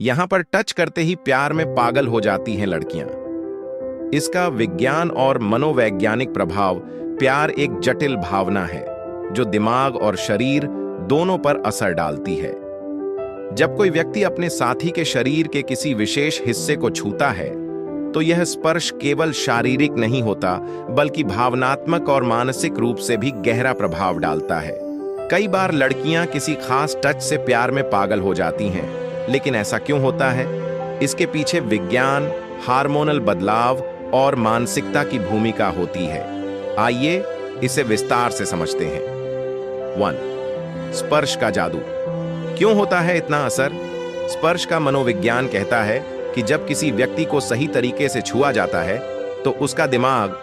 यहां पर टच करते ही प्यार में पागल हो जाती हैं लड़कियां। इसका विज्ञान और मनोवैज्ञानिक प्रभाव। प्यार एक जटिल भावना है जो दिमाग और शरीर दोनों पर असर डालती है। जब कोई व्यक्ति अपने साथी के शरीर के किसी विशेष हिस्से को छूता है तो यह स्पर्श केवल शारीरिक नहीं होता बल्कि भावनात्मक और मानसिक रूप से भी गहरा प्रभाव डालता है। कई बार लड़कियां किसी खास टच से प्यार में पागल हो जाती हैं, लेकिन ऐसा क्यों होता है? इसके पीछे विज्ञान, हार्मोनल बदलाव और मानसिकता की भूमिका होती है। आइए इसे विस्तार से समझते हैं। 1. स्पर्श का जादू। क्यों होता है इतना असर? स्पर्श का मनोविज्ञान कहता है कि जब किसी व्यक्ति को सही तरीके से छुआ जाता है तो उसका दिमाग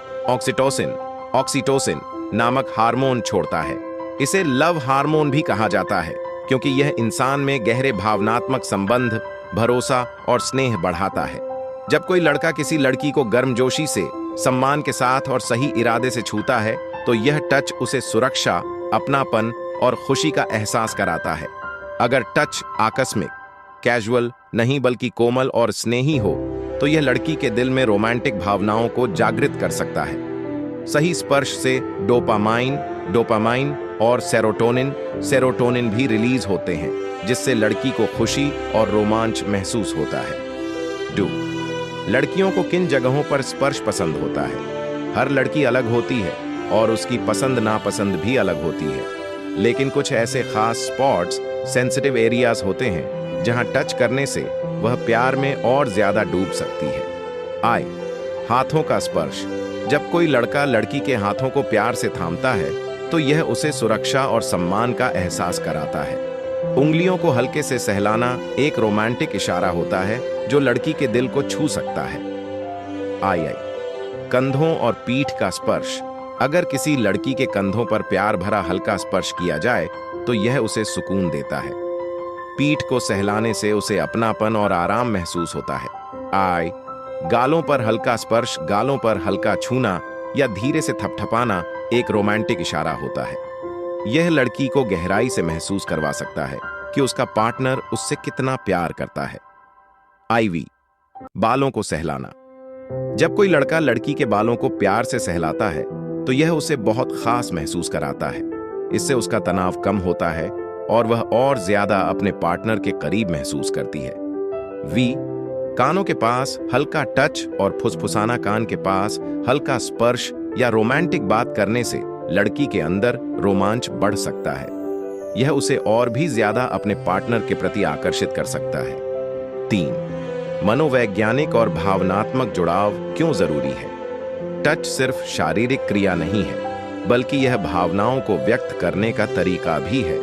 ऑक्सीटोसिन नामक हार्मोन छोड़ता है। इसे लव हार्मोन भी कहा जाता है क्योंकि यह इंसान में गहरे भावनात्मक संबंध, भरोसा और स्नेह बढ़ाता है। जब कोई लड़का किसी लड़की को गर्मजोशी से, सम्मान के साथ और सही इरादे से छूता है तो यह टच उसे सुरक्षा, अपनापन और खुशी का एहसास कराता है। अगर टच आकस्मिक, कैजुअल नहीं बल्कि कोमल और स्नेही हो तो यह लड़की के दिल में रोमांटिक भावनाओं को जागृत कर सकता है। सही स्पर्श से डोपामाइन और सेरोटोनिन भी रिलीज होते हैं, जिससे लड़की को खुशी और रोमांच महसूस होता है। 2. लड़कियों को किन जगहों पर स्पर्श पसंद होता है? हर लड़की अलग होती है और उसकी पसंद नापसंद भी अलग होती है, लेकिन कुछ ऐसे खास स्पॉट्स, सेंसिटिव एरियाज होते हैं जहां टच करने से वह प्यार में और ज्यादा डूब सकती है। हाथों का स्पर्श। जब कोई लड़का लड़की के हाथों को प्यार से थामता है तो यह उसे सुरक्षा और सम्मान का एहसास कराता है। उंगलियों को हल्के से सहलाना एक रोमांटिक इशारा होता है जो लड़की के दिल को छू सकता है। कंधों और पीठ का स्पर्श। अगर किसी लड़की के कंधों पर प्यार भरा हल्का स्पर्श किया जाए तो यह उसे सुकून देता है। पीठ को सहलाने से उसे अपनापन और आराम महसूस होता है। गालों पर हल्का स्पर्श। गालों पर हल्का छूना या धीरे से थपथपाना एक रोमांटिक इशारा होता है। यह लड़की को गहराई से महसूस करवा सकता है कि उसका पार्टनर उससे कितना प्यार करता है। बालों को सहलाना। जब कोई लड़का लड़की के बालों को प्यार से सहलाता है तो यह उसे बहुत खास महसूस कराता है। इससे उसका तनाव कम होता है और वह और ज्यादा अपने पार्टनर के करीब महसूस करती है। कानों के पास हल्का टच और फुसफुसाना। कान के पास हल्का स्पर्श या रोमांटिक बात करने से लड़की के अंदर रोमांच बढ़ सकता है। यह उसे और भी ज्यादा अपने पार्टनर के प्रति आकर्षित कर सकता है। 3. मनोवैज्ञानिक और भावनात्मक जुड़ाव क्यों जरूरी है? टच सिर्फ शारीरिक क्रिया नहीं है बल्कि यह भावनाओं को व्यक्त करने का तरीका भी है।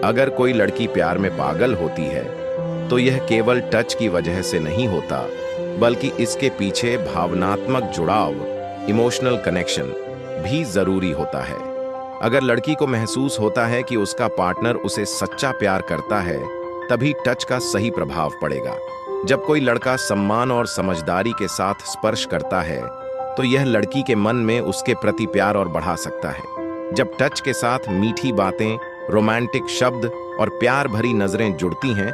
अगर कोई लड़की प्यार में पागल होती है तो यह केवल टच की वजह से नहीं होता बल्कि इसके पीछे भावनात्मक जुड़ाव, इमोशनल कनेक्शन भी जरूरी होता है। अगर लड़की को महसूस होता है कि उसका पार्टनर उसे सच्चा प्यार करता है तभी टच का सही प्रभाव पड़ेगा। जब कोई लड़का सम्मान और समझदारी के साथ स्पर्श करता है तो यह लड़की के मन में उसके प्रति प्यार और बढ़ा सकता है। जब टच के साथ मीठी बातें, रोमांटिक शब्द और प्यार भरी नजरें जुड़ती हैं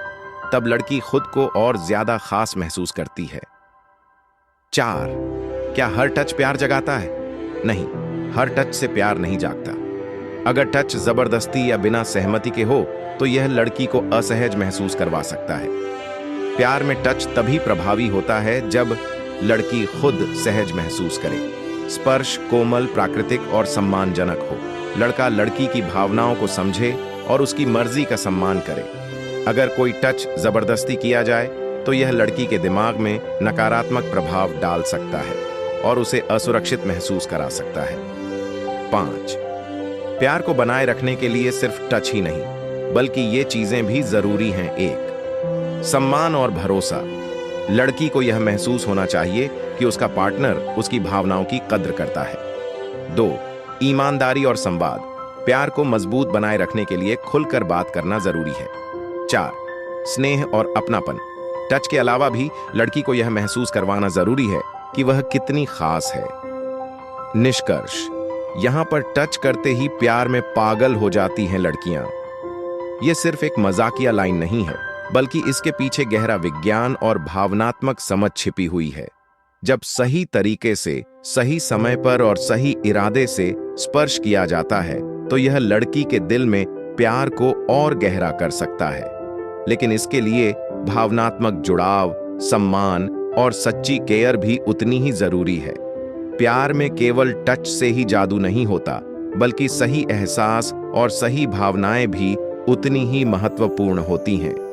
तब लड़की खुद को और ज्यादा खास महसूस करती है। 4. क्या हर टच प्यार जगाता है? नहीं, हर टच से प्यार नहीं जागता। अगर टच जबरदस्ती या बिना सहमति के हो तो यह लड़की को असहज महसूस करवा सकता है। प्यार में टच तभी प्रभावी होता है जब लड़की खुद सहज महसूस करे। स्पर्श कोमल, प्राकृतिक और सम्मानजनक हो। लड़का लड़की की भावनाओं को समझे और उसकी मर्जी का सम्मान करे। अगर कोई टच जबरदस्ती किया जाए तो यह लड़की के दिमाग में नकारात्मक प्रभाव डाल सकता है और उसे असुरक्षित महसूस करा सकता है। 5. प्यार को बनाए रखने के लिए सिर्फ टच ही नहीं बल्कि ये चीजें भी जरूरी हैं। 1. सम्मान और भरोसा। लड़की को यह महसूस होना चाहिए कि उसका पार्टनर उसकी भावनाओं की कद्र करता है। 2. ईमानदारी और संवाद। प्यार को मजबूत बनाए रखने के लिए खुलकर बात करना जरूरी है। 4. स्नेह और अपनापन। टच के अलावा भी लड़की को यह महसूस करवाना जरूरी है कि वह कितनी खास है। निष्कर्ष, यहां पर टच करते ही प्यार में पागल हो जाती हैं लड़कियां। यह सिर्फ एक मजाकिया लाइन नहीं है बल्कि इसके पीछे गहरा विज्ञान और भावनात्मक समझ छिपी हुई है। जब सही तरीके से, सही समय पर और सही इरादे से स्पर्श किया जाता है तो यह लड़की के दिल में प्यार को और गहरा कर सकता है। लेकिन इसके लिए भावनात्मक जुड़ाव, सम्मान और सच्ची केयर भी उतनी ही जरूरी है। प्यार में केवल टच से ही जादू नहीं होता, बल्कि सही एहसास और सही भावनाएं भी उतनी ही महत्वपूर्ण होती हैं।